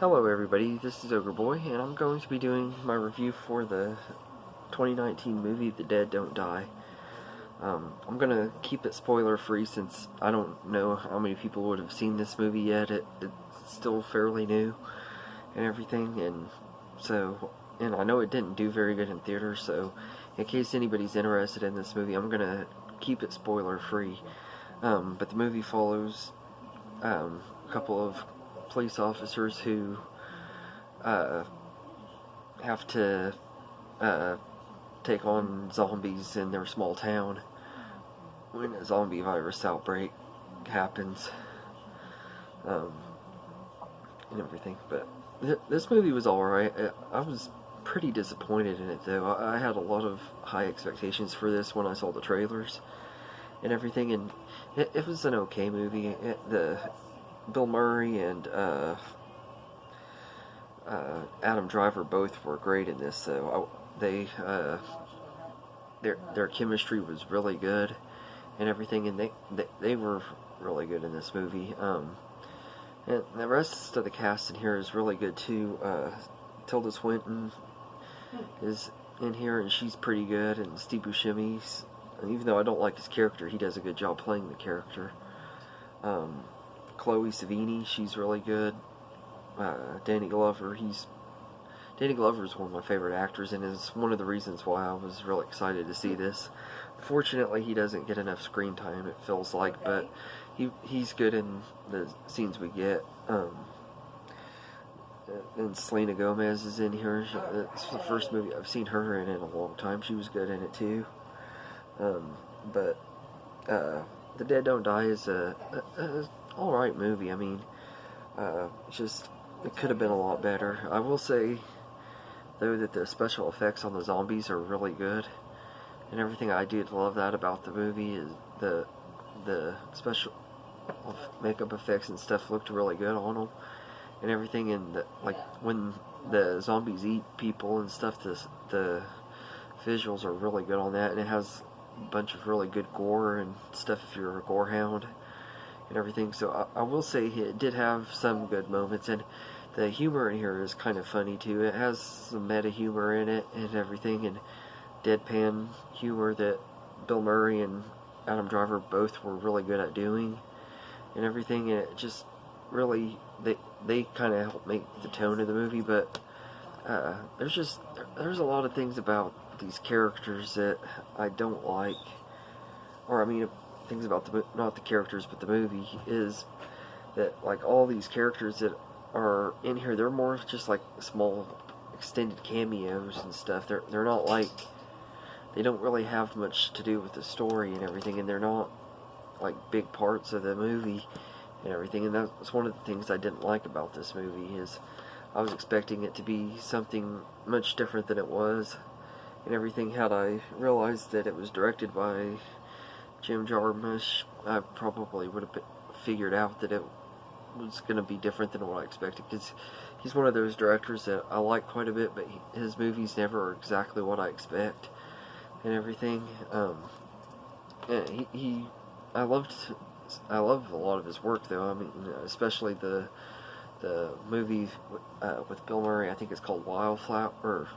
Hello everybody, this is Ogre Boy, and I'm going to be doing my review for the 2019 movie The Dead Don't Die. I'm going to keep it spoiler free since I don't know how many people would have seen this movie yet. It's still fairly new and everything, and I know it didn't do very good in theaters, so in case anybody's interested in this movie, I'm going to keep it spoiler free. But the movie follows a couple of police officers who have to take on zombies in their small town when a zombie virus outbreak happens, and everything. But this movie was alright. I was pretty disappointed in it, though. I had a lot of high expectations for this when I saw the trailers and everything, and it was an okay movie. Bill Murray and Adam Driver both were great in this, so their chemistry was really good and everything, and they were really good in this movie. And the rest of the cast in here is really good too. Tilda Swinton is in here, and she's pretty good, and Steve Buscemi, even though I don't like his character, he does a good job playing the character. Chloe Sevigny, she's really good. Danny Glover is one of my favorite actors, and is one of the reasons why I was really excited to see this. Fortunately, he doesn't get enough screen time, it feels like, but he's good in the scenes we get. And Selena Gomez is in here. It's the first movie I've seen her in a long time. She was good in it too. But The Dead Don't Die is a alright movie. I mean, it could have been a lot better. I will say, though, that the special effects on the zombies are really good, and everything. I did love that about the movie. Is the special makeup effects and stuff looked really good on them and everything, and like when the zombies eat people and stuff, the visuals are really good on that, and it has a bunch of really good gore and stuff if you're a gore hound and everything. So I will say it did have some good moments, and the humor in here is kind of funny too. It has some meta humor in it and everything, and deadpan humor that Bill Murray and Adam Driver both were really good at doing and everything, and it just really, they kind of help make the tone of the movie. But there's a lot of things about these characters that I don't like, or I mean things about not the characters but the movie, is that like all these characters that are in here, they're more just like small extended cameos and stuff. They're not like, they don't really have much to do with the story and everything, and they're not like big parts of the movie and everything. And that's one of the things I didn't like about this movie, is I was expecting it to be something much different than it was and everything. Had I realized that it was directed by Jim Jarmusch, I probably would have figured out that it was going to be different than what I expected, because he's one of those directors that I like quite a bit, but his movies never are exactly what I expect and everything. I love a lot of his work, though. I mean, especially the movie with Bill Murray. I think it's called Wildflower, or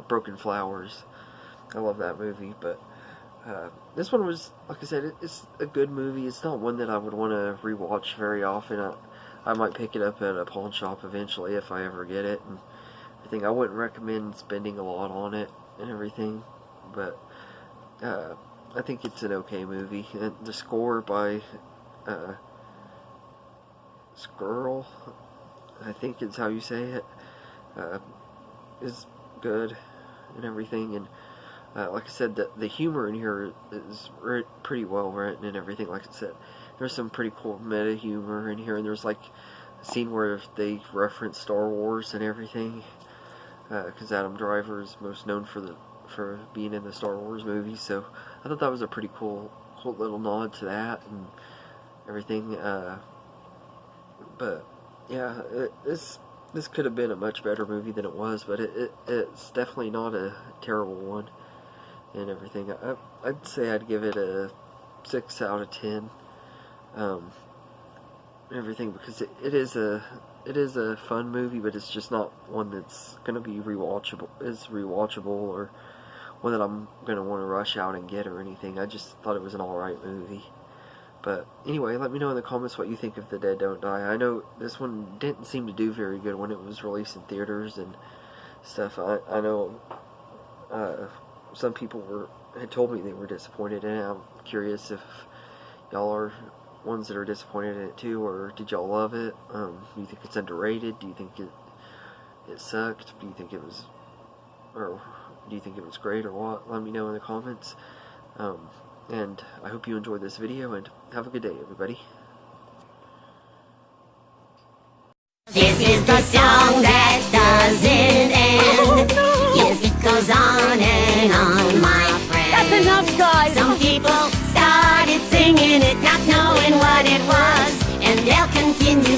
Broken Flowers. I love that movie, but this one was, like I said, it's a good movie. It's not one that I would want to rewatch very often. I might pick it up at a pawn shop eventually if I ever get it, and I think I wouldn't recommend spending a lot on it and everything, but I think it's an okay movie. And the score by Skrull, I think is how you say it, is good and everything. And like I said, the humor in here is pretty well written and everything. Like I said, there's some pretty cool meta humor in here, and there's like a scene where they reference Star Wars and everything, because Adam Driver is most known for being in the Star Wars movies. So I thought that was a pretty cool little nod to that and everything. But yeah, this could have been a much better movie than it was, but it's definitely not a terrible one and everything. I'd say I'd give it a 6 out of 10. Everything, because it is a it is a fun movie, but it's just not one that's gonna be rewatchable, or one that I'm gonna want to rush out and get or anything. I just thought it was an alright movie. But anyway, let me know in the comments what you think of The Dead Don't Die. I know this one didn't seem to do very good when it was released in theaters and stuff. I know some people had told me they were disappointed in it. I'm curious if y'all are ones that are disappointed in it too, or did y'all love it? Do you think it's underrated? Do you think it sucked? Do you think it was, or do you think it was great, or what? Let me know in the comments. And I hope you enjoyed this video, and have a good day, everybody. This is the song that doesn't end. Yes, it goes on and on, my friend. That's enough, guys. Some people started singing it, not knowing what it was, and they'll continue